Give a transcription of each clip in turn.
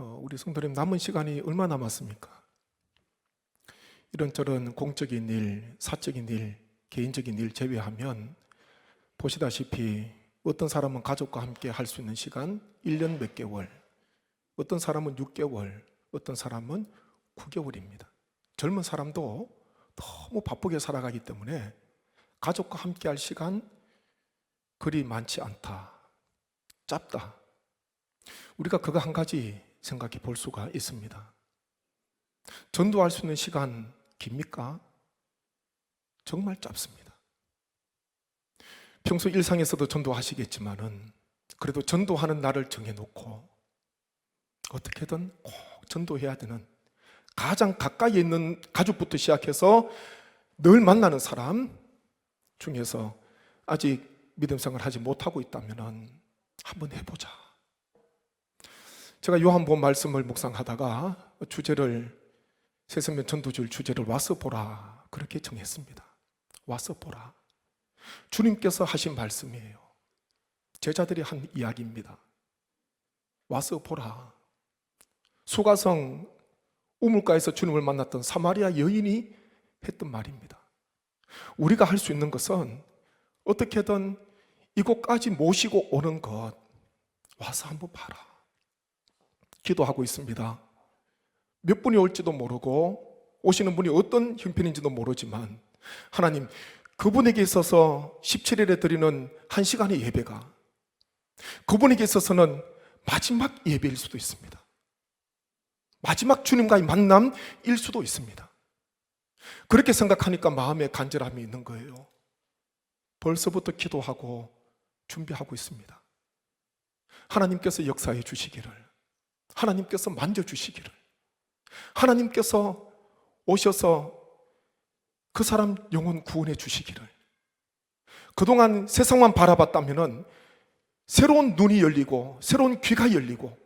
우리 성도님 남은 시간이 얼마 남았습니까? 이런저런 공적인 일, 사적인 일, 개인적인 일 제외하면 보시다시피 어떤 사람은 가족과 함께 할 수 있는 시간 1년 몇 개월, 어떤 사람은 6개월, 어떤 사람은 9개월입니다. 젊은 사람도 너무 바쁘게 살아가기 때문에 가족과 함께 할 시간 그리 많지 않다, 짧다. 우리가 그거 한 가지 생각해 볼 수가 있습니다. 전도할 수 있는 시간 깁니까? 정말 짧습니다. 평소 일상에서도 전도하시겠지만은 그래도 전도하는 날을 정해놓고 어떻게든 꼭 전도해야 되는, 가장 가까이에 있는 가족부터 시작해서 늘 만나는 사람 중에서 아직 믿음 생활을 하지 못하고 있다면 한번 해보자. 제가 요한복음 말씀을 묵상하다가 주제를, 새생명 전도주일 주제를 와서 보라 그렇게 정했습니다. 와서 보라. 주님께서 하신 말씀이에요. 제자들이 한 이야기입니다. 와서 보라. 수가성 우물가에서 주님을 만났던 사마리아 여인이 했던 말입니다. 우리가 할 수 있는 것은 어떻게든 이곳까지 모시고 오는 것, 와서 한번 봐라. 기도하고 있습니다. 몇 분이 올지도 모르고 오시는 분이 어떤 형편인지도 모르지만 하나님, 그분에게 있어서 17일에 드리는 1시간의 예배가 그분에게 있어서는 마지막 예배일 수도 있습니다. 마지막 주님과의 만남일 수도 있습니다. 그렇게 생각하니까 마음에 간절함이 있는 거예요. 벌써부터 기도하고 준비하고 있습니다. 하나님께서 역사해 주시기를, 하나님께서 만져주시기를, 하나님께서 오셔서 그 사람 영혼 구원해 주시기를. 그동안 세상만 바라봤다면 새로운 눈이 열리고 새로운 귀가 열리고,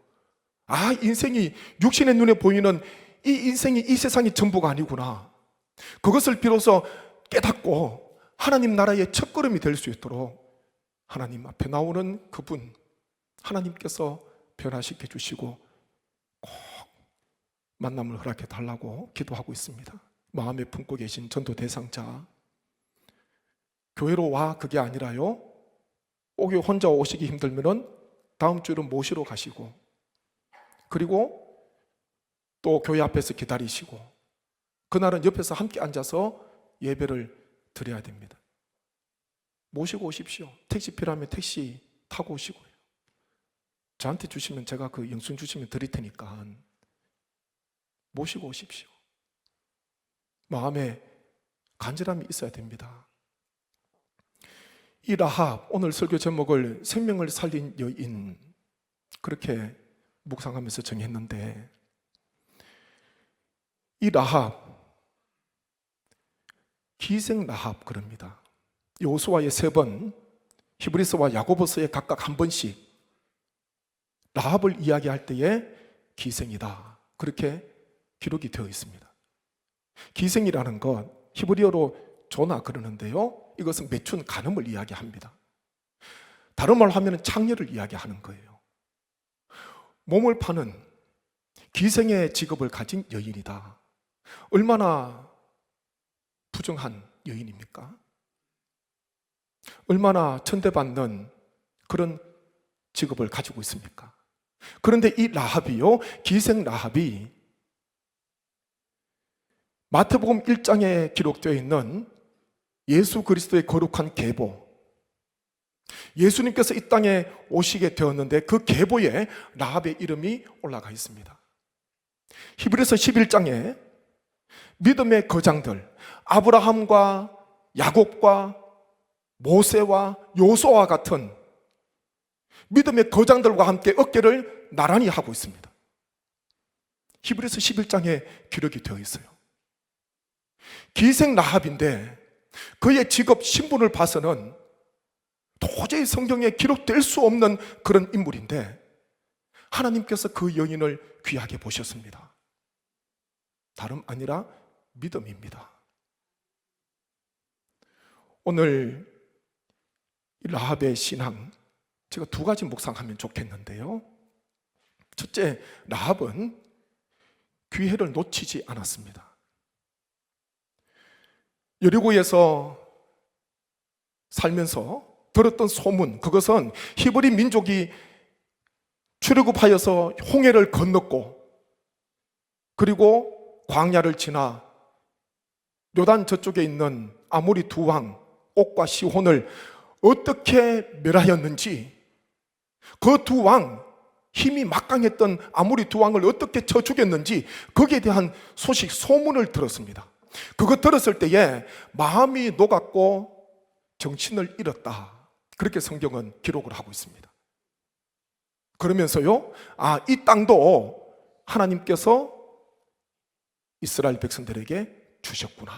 인생이 육신의 눈에 보이는 이 인생이 이 세상이 전부가 아니구나, 그것을 비로소 깨닫고 하나님 나라의 첫걸음이 될 수 있도록 하나님 앞에 나오는 그분, 하나님께서 변화시켜 주시고 꼭 만남을 허락해 달라고 기도하고 있습니다. 마음에 품고 계신 전도 대상자, 교회로 와 그게 아니라요, 오기 혼자 오시기 힘들면 다음 주로 모시러 가시고, 그리고 또 교회 앞에서 기다리시고, 그날은 옆에서 함께 앉아서 예배를 드려야 됩니다. 모시고 오십시오. 택시 필요하면 택시 타고 오시고요. 저한테 주시면 제가 그 영수증 주시면 드릴 테니까 모시고 오십시오. 마음에 간절함이 있어야 됩니다. 이 라합, 오늘 설교 제목을 생명을 살린 여인 그렇게 묵상하면서 정했는데, 이 라합, 기생 라합 그럽니다. 여호수아에 3번, 히브리서와 야고보서에 각각 1번씩 라합을 이야기할 때에 기생이다 그렇게 기록이 되어 있습니다. 기생이라는 것 히브리어로 조나 그러는데요, 이것은 매춘 간음을 이야기합니다. 다른 말로 하면 창녀를 이야기하는 거예요. 몸을 파는 기생의 직업을 가진 여인이다. 얼마나 부정한 여인입니까? 얼마나 천대받는 그런 직업을 가지고 있습니까? 그런데 이 라합이요, 기생 라합이 마태복음 1장에 기록되어 있는 예수 그리스도의 거룩한 계보, 예수님께서 이 땅에 오시게 되었는데 그 계보에 라합의 이름이 올라가 있습니다. 히브리서 11장에 믿음의 거장들, 아브라함과 야곱과 모세와 요수아와 같은 믿음의 거장들과 함께 어깨를 나란히 하고 있습니다. 히브리서 11장에 기록이 되어 있어요. 기생 라합인데 그의 직업 신분을 봐서는 도저히 성경에 기록될 수 없는 그런 인물인데 하나님께서 그 여인을 귀하게 보셨습니다. 다름 아니라 믿음입니다. 오늘 라합의 신앙, 제가 2가지 묵상하면 좋겠는데요, 첫째, 라합은 기회를 놓치지 않았습니다. 여리고에서 살면서 들었던 소문, 그것은 히브리 민족이 출애굽하여서 홍해를 건넜고 그리고 광야를 지나 요단 저쪽에 있는 아모리 두 왕 옥과 시혼을 어떻게 멸하였는지, 그 두 왕, 힘이 막강했던 아모리 두 왕을 어떻게 쳐 죽였는지 거기에 대한 소식, 소문을 들었습니다. 그거 들었을 때에 마음이 녹았고 정신을 잃었다, 그렇게 성경은 기록을 하고 있습니다. 그러면서요, 이 땅도 하나님께서 이스라엘 백성들에게 주셨구나.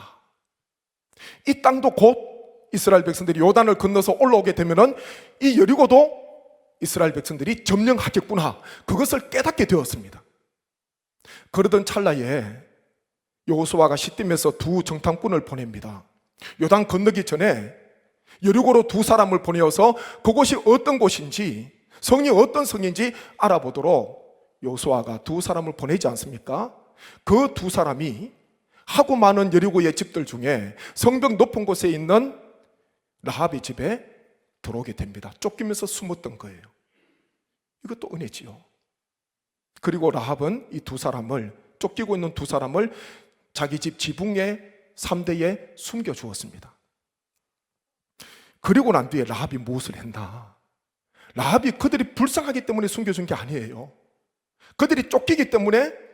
이 땅도 곧 이스라엘 백성들이 요단을 건너서 올라오게 되면은 이 여리고도 이스라엘 백성들이 점령하겠구나, 그것을 깨닫게 되었습니다. 그러던 찰나에 여호수아가 시딤에서 두 정탐꾼을 보냅니다. 요단 건너기 전에 여리고로 두 사람을 보내어서 그곳이 어떤 곳인지, 성이 어떤 성인지 알아보도록 여호수아가 두 사람을 보내지 않습니까? 그 두 사람이 하고 많은 여리고의 집들 중에 성벽 높은 곳에 있는 라합의 집에 들어오게 됩니다. 쫓기면서 숨었던 거예요. 이것도 은혜지요. 그리고 라합은 이 두 사람을, 쫓기고 있는 두 사람을 자기 집 지붕의 3대에 숨겨 주었습니다. 그리고 난 뒤에 라합이 무엇을 했나? 라합이 그들이 불쌍하기 때문에 숨겨준 게 아니에요. 그들이 쫓기기 때문에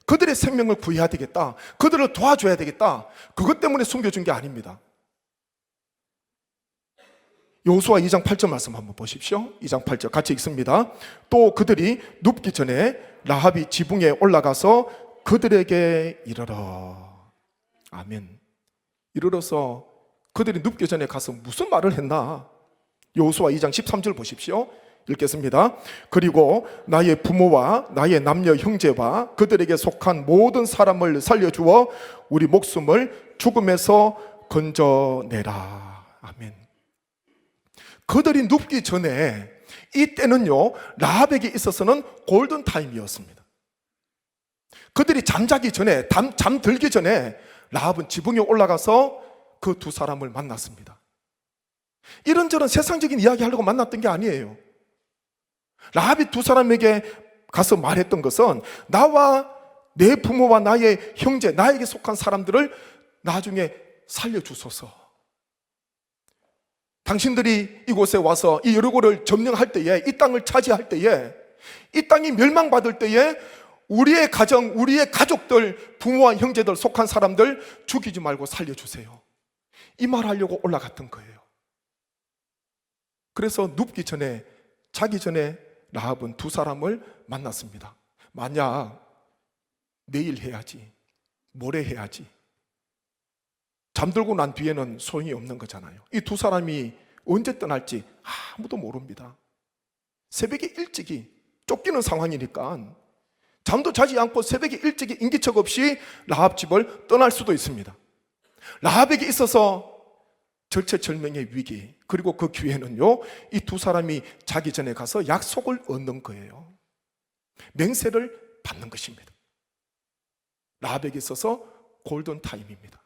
그들의 생명을 구해야 되겠다, 그들을 도와줘야 되겠다, 그것 때문에 숨겨준 게 아닙니다. 여호수아 2장 8절 말씀 한번 보십시오. 2장 8절 같이 읽습니다. 또 그들이 눕기 전에 라합이 지붕에 올라가서 그들에게 이르러. 아멘. 이르러서 그들이 눕기 전에 가서 무슨 말을 했나? 여호수아 2장 13절 보십시오. 읽겠습니다. 그리고 나의 부모와 나의 남녀 형제와 그들에게 속한 모든 사람을 살려주어 우리 목숨을 죽음에서 건져내라. 아멘. 그들이 눕기 전에, 이때는요 라합에게 있어서는 골든타임이었습니다. 그들이 잠자기 전에, 잠들기 전에 라합은 지붕에 올라가서 그 두 사람을 만났습니다. 이런저런 세상적인 이야기 하려고 만났던 게 아니에요. 라합이 두 사람에게 가서 말했던 것은, 나와 내 부모와 나의 형제, 나에게 속한 사람들을 나중에 살려주소서. 당신들이 이곳에 와서 이 여리고를 점령할 때에, 이 땅을 차지할 때에, 이 땅이 멸망받을 때에 우리의 가정, 우리의 가족들, 부모와 형제들 속한 사람들 죽이지 말고 살려주세요. 이 말 하려고 올라갔던 거예요. 그래서 눕기 전에, 자기 전에 라합은 두 사람을 만났습니다. 만약 내일 해야지, 모레 해야지, 잠들고 난 뒤에는 소용이 없는 거잖아요. 이 두 사람이 언제 떠날지 아무도 모릅니다. 새벽에 일찍이, 쫓기는 상황이니까 잠도 자지 않고 새벽에 일찍이 인기척 없이 라합 집을 떠날 수도 있습니다. 라합에게 있어서 절체절명의 위기, 그리고 그 기회는요, 이 두 사람이 자기 전에 가서 약속을 얻는 거예요. 맹세를 받는 것입니다. 라합에게 있어서 골든타임입니다.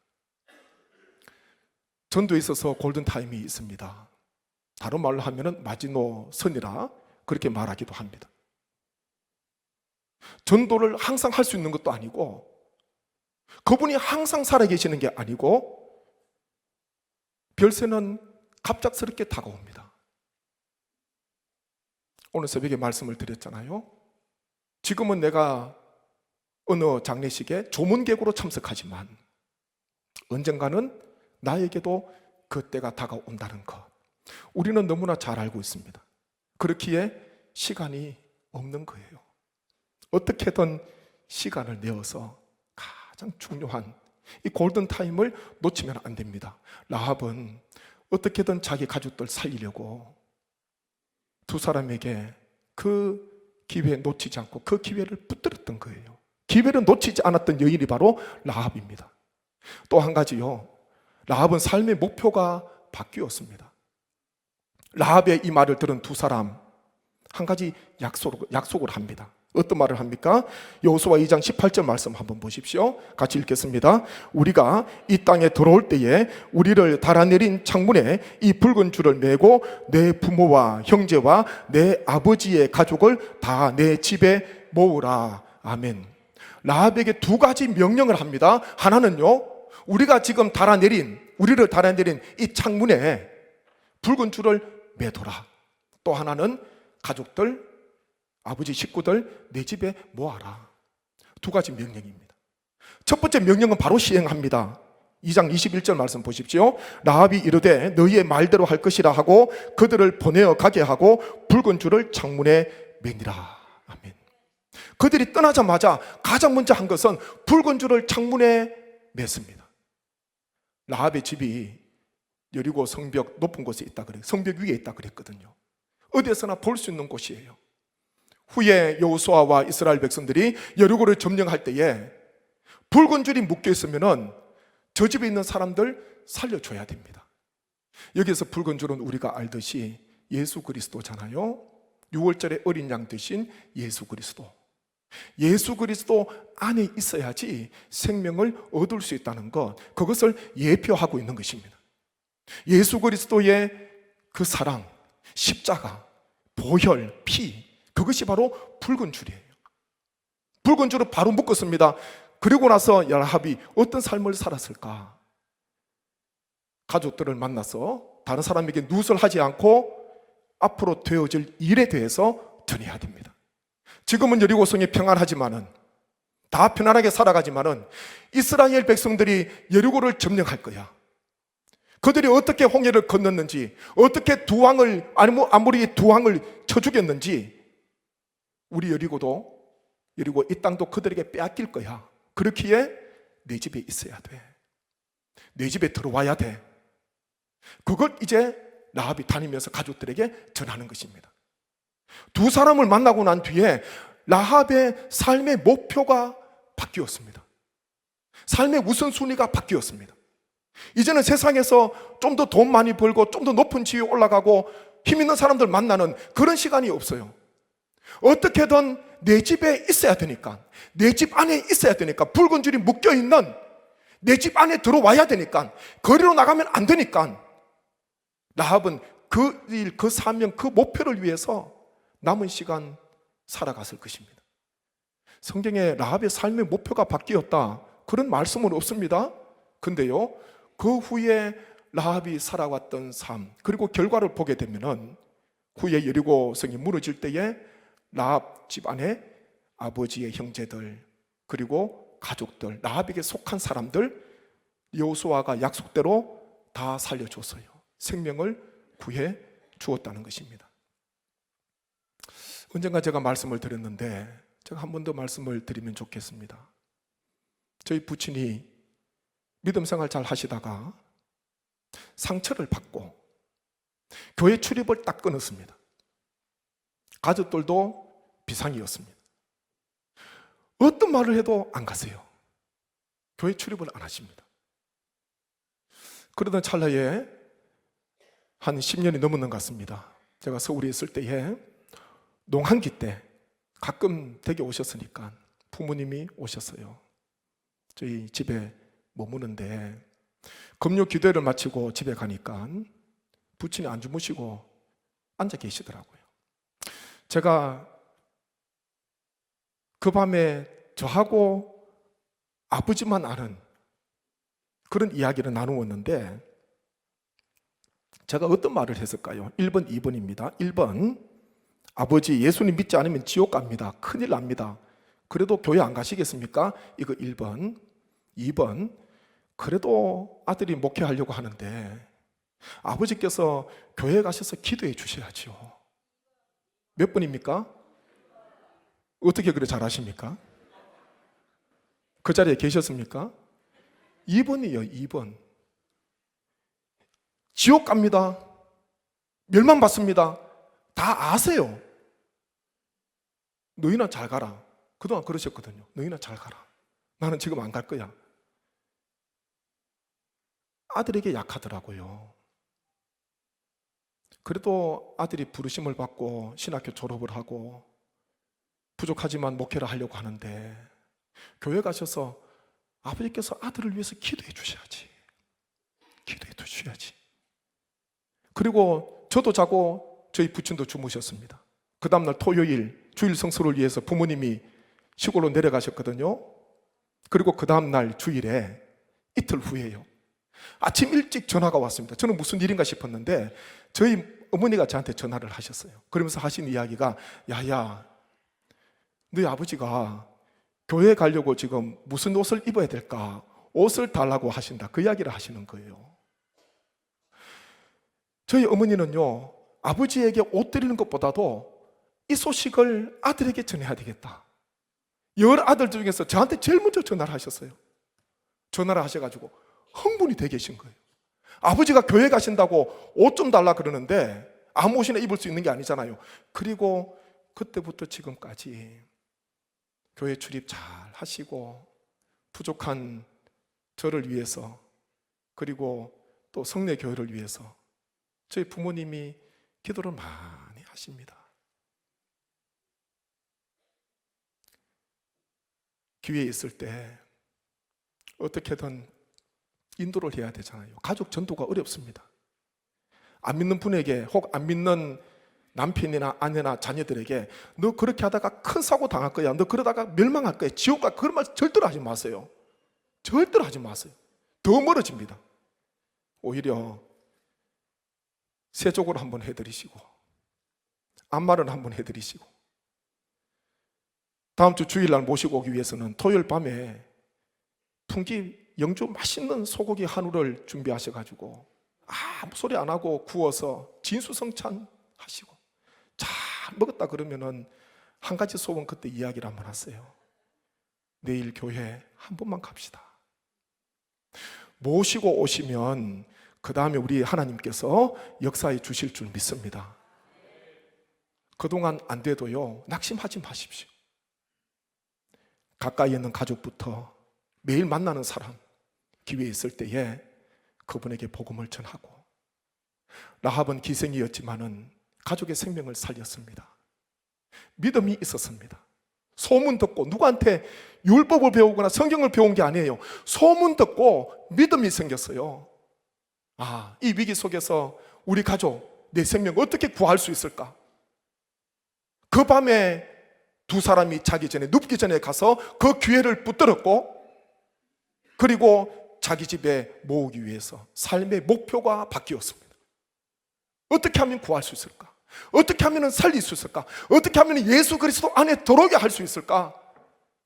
전도에 있어서 골든타임이 있습니다. 다른 말로 하면 마지노선이라 그렇게 말하기도 합니다. 전도를 항상 할 수 있는 것도 아니고, 그분이 항상 살아계시는 게 아니고, 별세는 갑작스럽게 다가옵니다. 오늘 새벽에 말씀을 드렸잖아요. 지금은 내가 어느 장례식에 조문객으로 참석하지만 언젠가는 나에게도 그 때가 다가온다는 것, 우리는 너무나 잘 알고 있습니다. 그렇기에 시간이 없는 거예요. 어떻게든 시간을 내어서 가장 중요한 이 골든타임을 놓치면 안 됩니다. 라합은 어떻게든 자기 가족들 살리려고 두 사람에게 그 기회 놓치지 않고 그 기회를 붙들었던 거예요. 기회를 놓치지 않았던 여인이 바로 라합입니다. 또 한 가지요, 라합은 삶의 목표가 바뀌었습니다. 라합의 이 말을 들은 두 사람 한 가지 약속을 합니다. 어떤 말을 합니까? 여호수아 2장 18절 말씀 한번 보십시오. 같이 읽겠습니다. 우리가 이 땅에 들어올 때에 우리를 달아내린 창문에 이 붉은 줄을 메고 내 부모와 형제와 내 아버지의 가족을 다 내 집에 모으라. 아멘. 라합에게 두 가지 명령을 합니다. 하나는요, 우리가 지금 우리를 달아내린 이 창문에 붉은 줄을 매도라. 또 하나는 가족들, 아버지 식구들 내 집에 모아라. 두 가지 명령입니다. 첫 번째 명령은 바로 시행합니다. 2장 21절 말씀 보십시오. 라합이 이르되 너희의 말대로 할 것이라 하고 그들을 보내어 가게 하고 붉은 줄을 창문에 매니라. 아멘. 그들이 떠나자마자 가장 먼저 한 것은 붉은 줄을 창문에 맸습니다. 라합의 집이 여리고 성벽 높은 곳에 있다 그래요. 성벽 위에 있다 그랬거든요. 어디에서나 볼 수 있는 곳이에요. 후에 여호수아와 이스라엘 백성들이 여리고를 점령할 때에 붉은 줄이 묶여 있으면은 저 집에 있는 사람들 살려줘야 됩니다. 여기서 붉은 줄은 우리가 알듯이 예수 그리스도잖아요. 6월절에 어린 양 되신 예수 그리스도. 예수 그리스도 안에 있어야지 생명을 얻을 수 있다는 것, 그것을 예표하고 있는 것입니다. 예수 그리스도의 그 사랑, 십자가, 보혈, 피, 그것이 바로 붉은 줄이에요. 붉은 줄을 바로 묶었습니다. 그리고 나서 라합이 어떤 삶을 살았을까? 가족들을 만나서 다른 사람에게 누설하지 않고 앞으로 되어질 일에 대해서 전해야 됩니다. 지금은 여리고성이 평안하지만은, 다 편안하게 살아가지만은 이스라엘 백성들이 여리고를 점령할 거야. 그들이 어떻게 홍해를 건넜는지, 어떻게 아무리 두 왕을 쳐 죽였는지, 우리 여리고 이 땅도 그들에게 빼앗길 거야. 그렇기에 내 집에 있어야 돼. 내 집에 들어와야 돼. 그걸 이제 라합이 다니면서 가족들에게 전하는 것입니다. 두 사람을 만나고 난 뒤에 라합의 삶의 목표가 바뀌었습니다. 삶의 우선순위가 바뀌었습니다. 이제는 세상에서 좀 더 돈 많이 벌고 좀 더 높은 지위에 올라가고 힘 있는 사람들 만나는 그런 시간이 없어요. 어떻게든 내 집에 있어야 되니까, 내 집 안에 있어야 되니까, 붉은 줄이 묶여있는 내 집 안에 들어와야 되니까, 거리로 나가면 안 되니까 라합은 그 일, 그 사명, 그 목표를 위해서 남은 시간 살아갔을 것입니다. 성경에 라합의 삶의 목표가 바뀌었다, 그런 말씀은 없습니다. 근데요, 그 후에 라합이 살아왔던 삶, 그리고 결과를 보게 되면은 후에 여리고성이 무너질 때에 라합 집안에 아버지의 형제들, 그리고 가족들, 라합에게 속한 사람들, 여호수아가 약속대로 다 살려줬어요. 생명을 구해 주었다는 것입니다. 언젠가 제가 말씀을 드렸는데 제가 한 번 더 말씀을 드리면 좋겠습니다. 저희 부친이 믿음 생활 잘 하시다가 상처를 받고 교회 출입을 딱 끊었습니다. 가족들도 비상이었습니다. 어떤 말을 해도 안 가세요. 교회 출입을 안 하십니다. 그러던 찰나에 한 10년이 넘었는 것 같습니다. 제가 서울에 있을 때에 농한기 때 가끔 댁에 오셨으니까 부모님이 오셨어요. 저희 집에 머무는데 금요 기도회를 마치고 집에 가니까 부친이 안 주무시고 앉아 계시더라고요. 제가 그 밤에 저하고 아버지만 아는 그런 이야기를 나누었는데 제가 어떤 말을 했을까요? 1번, 2번입니다. 1번, 아버지 예수님 믿지 않으면 지옥 갑니다. 큰일 납니다. 그래도 교회 안 가시겠습니까? 이거 1번. 2번, 그래도 아들이 목회하려고 하는데 아버지께서 교회에 가셔서 기도해 주셔야죠. 몇 번입니까? 어떻게 그래 잘하십니까? 그 자리에 계셨습니까? 2번이에요. 2번. 지옥 갑니다. 멸망받습니다. 다 아세요. 너희나 잘 가라. 그동안 그러셨거든요. 너희나 잘 가라. 나는 지금 안 갈 거야. 아들에게 약하더라고요. 그래도 아들이 부르심을 받고 신학교 졸업을 하고 부족하지만 목회를 하려고 하는데 교회 가셔서 아버지께서 아들을 위해서 기도해 주셔야지. 기도해 주셔야지. 그리고 저도 자고 저희 부친도 주무셨습니다. 그 다음날 토요일 주일 성수를 위해서 부모님이 시골로 내려가셨거든요. 그리고 그 다음날 주일에 이틀 후에요, 아침 일찍 전화가 왔습니다. 저는 무슨 일인가 싶었는데 저희 어머니가 저한테 전화를 하셨어요. 그러면서 하신 이야기가, 야야, 너희 아버지가 교회 가려고 지금 무슨 옷을 입어야 될까, 옷을 달라고 하신다, 그 이야기를 하시는 거예요. 저희 어머니는요, 아버지에게 옷 드리는 것보다도 이 소식을 아들에게 전해야 되겠다, 열 아들 중에서 저한테 제일 먼저 전화를 하셨어요. 전화를 하셔가지고 흥분이 되게 계신 거예요. 아버지가 교회 가신다고 옷 좀 달라 그러는데 아무 옷이나 입을 수 있는 게 아니잖아요. 그리고 그때부터 지금까지 교회 출입 잘 하시고 부족한 저를 위해서, 그리고 또 성내 교회를 위해서 저희 부모님이 기도를 많이 하십니다. 기회에 있을 때 어떻게든 인도를 해야 되잖아요. 가족 전도가 어렵습니다. 안 믿는 분에게, 혹 안 믿는 남편이나 아내나 자녀들에게 너 그렇게 하다가 큰 사고 당할 거야, 너 그러다가 멸망할 거야, 지옥 가, 그런 말 절대로 하지 마세요. 절대로 하지 마세요. 더 멀어집니다. 오히려 세족으로 한번 해드리시고 안마를 한번 해드리시고 다음 주 주일날 모시고 오기 위해서는 토요일 밤에 풍기 영주 맛있는 소고기 한우를 준비하셔가지고 아무 소리 안 하고 구워서 진수성찬 하시고 잘 먹었다 그러면은 한 가지 소원 그때 이야기를 한번 하세요. 내일 교회 한 번만 갑시다. 모시고 오시면 그 다음에 우리 하나님께서 역사해 주실 줄 믿습니다. 그동안 안 돼도요, 낙심하지 마십시오. 가까이 있는 가족부터 매일 만나는 사람, 기회 있을 때에 그분에게 복음을 전하고, 라합은 기생이었지만은 가족의 생명을 살렸습니다. 믿음이 있었습니다. 소문 듣고, 누구한테 율법을 배우거나 성경을 배운 게 아니에요. 소문 듣고 믿음이 생겼어요. 아, 이 위기 속에서 우리 가족, 내 생명 어떻게 구할 수 있을까? 그 밤에 두 사람이 자기 전에, 눕기 전에 가서 그 기회를 붙들었고, 그리고 자기 집에 모으기 위해서 삶의 목표가 바뀌었습니다. 어떻게 하면 구할 수 있을까? 어떻게 하면 살릴 수 있을까? 어떻게 하면 예수 그리스도 안에 들어오게 할 수 있을까?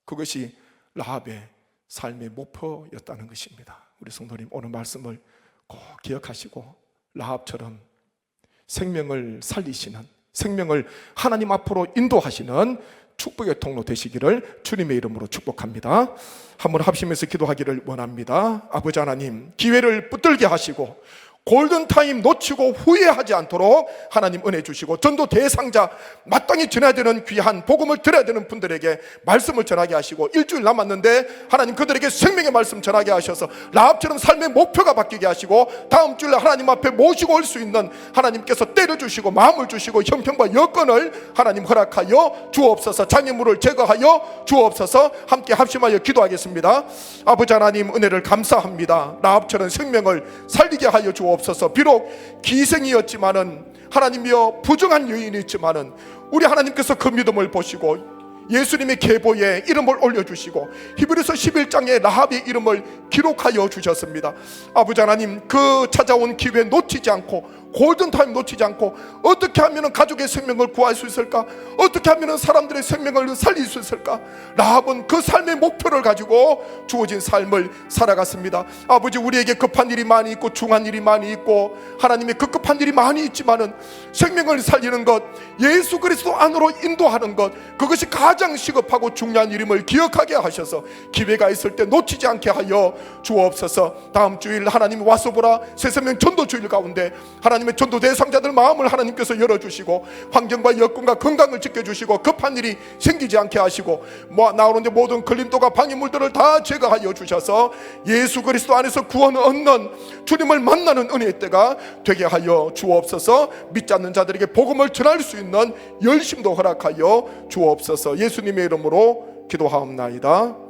그것이 라합의 삶의 목표였다는 것입니다. 우리 성도님, 오늘 말씀을 꼭 기억하시고 라합처럼 생명을 살리시는, 생명을 하나님 앞으로 인도하시는 축복의 통로 되시기를 주님의 이름으로 축복합니다. 한번 합심해서 기도하기를 원합니다. 아버지 하나님, 기회를 붙들게 하시고 골든타임 놓치고 후회하지 않도록 하나님 은혜 주시고, 전도 대상자, 마땅히 전해야 되는 귀한 복음을 들어야 되는 분들에게 말씀을 전하게 하시고, 일주일 남았는데 하나님 그들에게 생명의 말씀 전하게 하셔서 라합처럼 삶의 목표가 바뀌게 하시고, 다음 주일에 하나님 앞에 모시고 올 수 있는 하나님께서 때려 주시고 마음을 주시고 형편과 여건을 하나님 허락하여 주옵소서. 장애물을 제거하여 주옵소서. 함께 합심하여 기도하겠습니다. 아버지 하나님, 은혜를 감사합니다. 라합처럼 생명을 살리게 하여 주옵소서. 비록 기생이었지만은, 하나님이여 부정한 여인이었지만은 우리 하나님께서 그 믿음을 보시고 예수님의 계보에 이름을 올려주시고 히브리서 11장에 라합의 이름을 기록하여 주셨습니다. 아버지 하나님, 그 찾아온 기회 놓치지 않고, 골든타임 놓치지 않고, 어떻게 하면 가족의 생명을 구할 수 있을까? 어떻게 하면 사람들의 생명을 살릴 수 있을까? 라합은 그 삶의 목표를 가지고 주어진 삶을 살아갔습니다. 아버지, 우리에게 급한 일이 많이 있고 중한 일이 많이 있고 하나님의 급급한 일이 많이 있지만은 생명을 살리는 것, 예수 그리스도 안으로 인도하는 것, 그것이 가장 시급하고 중요한 일임을 기억하게 하셔서 기회가 있을 때 놓치지 않게 하여 주옵소서. 다음 주일 하나님 와서 보라 새생명 전도 주일 가운데 하나님 하나님의 전도 대상자들 마음을 하나님께서 열어주시고 환경과 여건과 건강을 지켜주시고 급한 일이 생기지 않게 하시고 나오는데 모든 걸림돌과 방해물들을 다 제거하여 주셔서 예수 그리스도 안에서 구원 얻는 주님을 만나는 은혜의 때가 되게 하여 주옵소서. 믿지 않는 자들에게 복음을 전할 수 있는 열심도 허락하여 주옵소서. 예수님의 이름으로 기도하옵나이다.